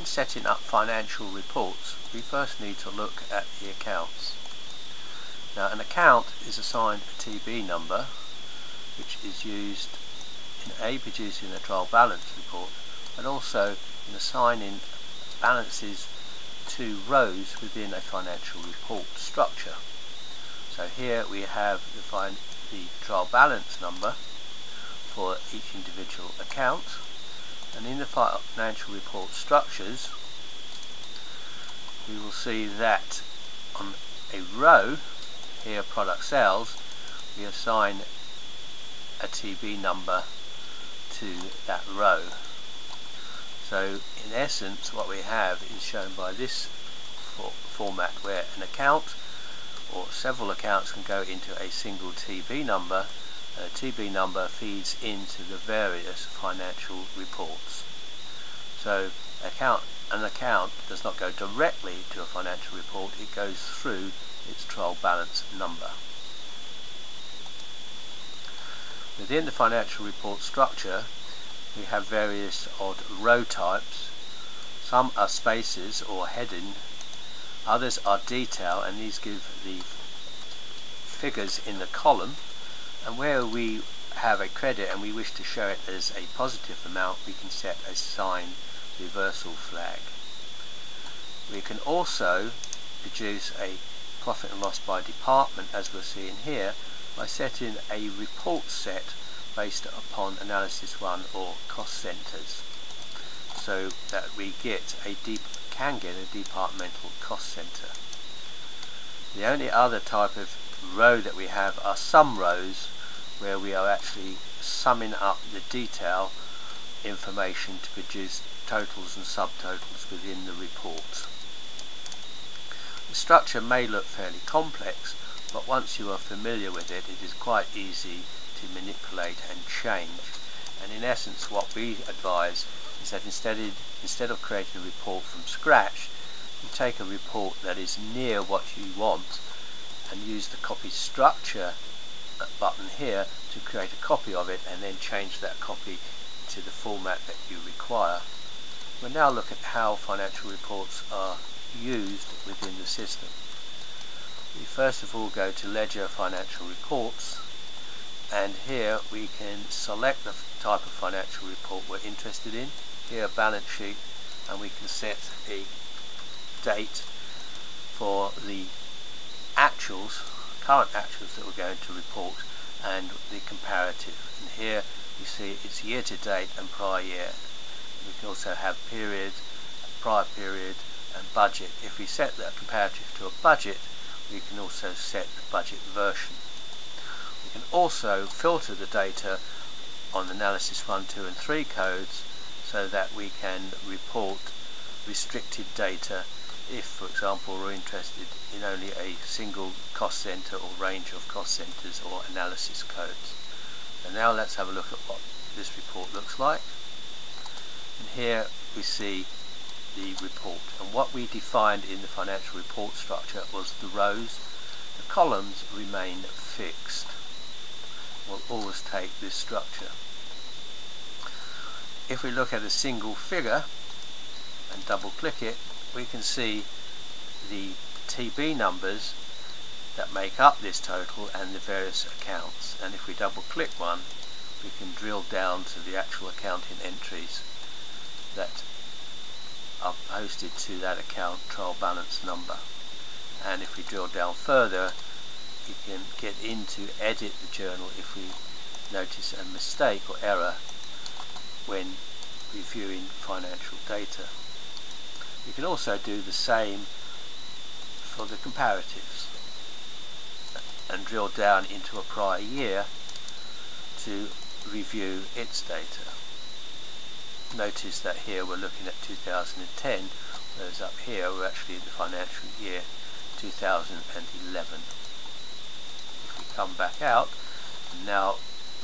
When setting up financial reports, we first need to look at the accounts. Now, an account is assigned a TB number, which is used in producing a trial balance report, and also in assigning balances to rows within a financial report structure. So here we have the trial balance number for each individual account, and in the financial report structures we will see that on a row here, product sales, we assign a TB number to that row. So in essence what we have is shown by this format, where an account or several accounts can go into a single TB number, and a TB number feeds into the various financial reports. So an account does not go directly to a financial report, it goes through its trial balance number. Within the financial report structure we have various odd row types. Some are spaces or heading, others are detail, and these give the figures in the column, and where we have a credit and we wish to show it as a positive amount, we can set a sign reversal flag. We can also produce a profit and loss by department, as we're seeing here, by setting a report set based upon analysis 1 or cost centers, so that we can get a departmental cost center. The only other type of row that we have are sum rows, where we are actually summing up the detail information to produce totals and subtotals within the report. The structure may look fairly complex, but once you are familiar with it, it is quite easy to manipulate and change. And in essence what we advise is that instead of creating a report from scratch, you take a report that is near what you want and use the copy structure button here to create a copy of it, and then change that copy to the format that you require. We'll now look at how financial reports are used within the system. We first of all go to Ledger Financial Reports, and here we can select the type of financial report we're interested in. Here, balance sheet, and we can set a date for the current actuals that we're going to report, and the comparative. And here you see it's year to date and prior year. We can also have period, prior period, and budget. If we set that comparative to a budget, we can also set the budget version. We can also filter the data on analysis 1, 2 and 3 codes, so that we can report restricted data if, for example, we're interested in only a single cost center or range of cost centers or analysis codes. And now let's have a look at what this report looks like. And here we see the report, and what we defined in the financial report structure was the rows. The columns remain fixed. We'll always take this structure. If we look at a single figure and double click it, we can see the TB numbers that make up this total and the various accounts, and if we double click one, we can drill down to the actual accounting entries that are posted to that account trial balance number. And if we drill down further, we can get into edit the journal if we notice a mistake or error when reviewing financial data. You can also do the same for the comparatives and drill down into a prior year to review its data. Notice that here we're looking at 2010, whereas up here we're actually in the financial year 2011. If we come back out, and now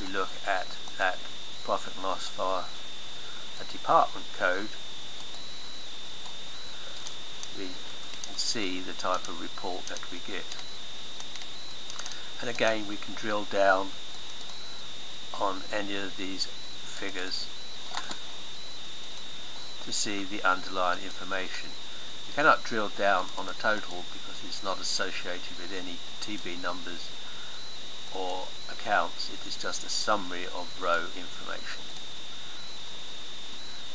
we look at that profit and loss for a department code, we can see the type of report that we get. And again, we can drill down on any of these figures to see the underlying information. You cannot drill down on a total because it's not associated with any TB numbers or accounts. It is just a summary of row information.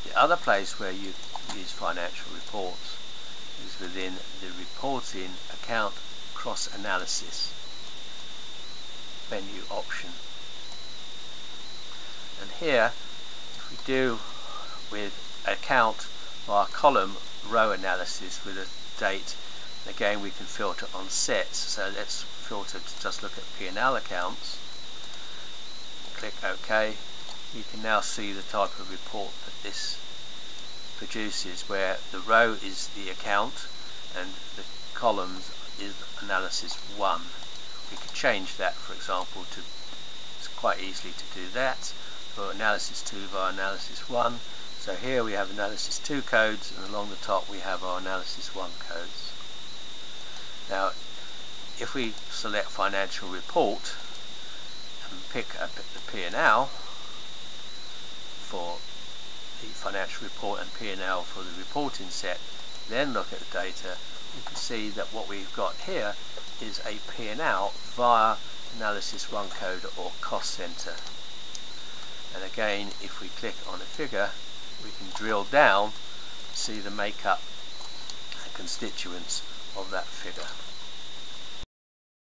The other place where you use financial reports is within the reporting account cross-analysis menu option. And here, if we do with account via column row analysis with a date, again we can filter on sets. So let's filter to just look at P&L accounts. Click OK. You can now see the type of report that this produces, where the row is the account and the columns is analysis 1. We could change that, for example, to it's quite easily to do that for analysis 2 via analysis 1. So here we have analysis 2 codes, and along the top we have our analysis 1 codes. Now if we select financial report and pick up the P&L for the financial report and P&L for the reporting set, then look at the data, you can see that what we've got here is a P&L via analysis 1 code or cost center. And again, if we click on a figure, we can drill down to see the makeup and constituents of that figure.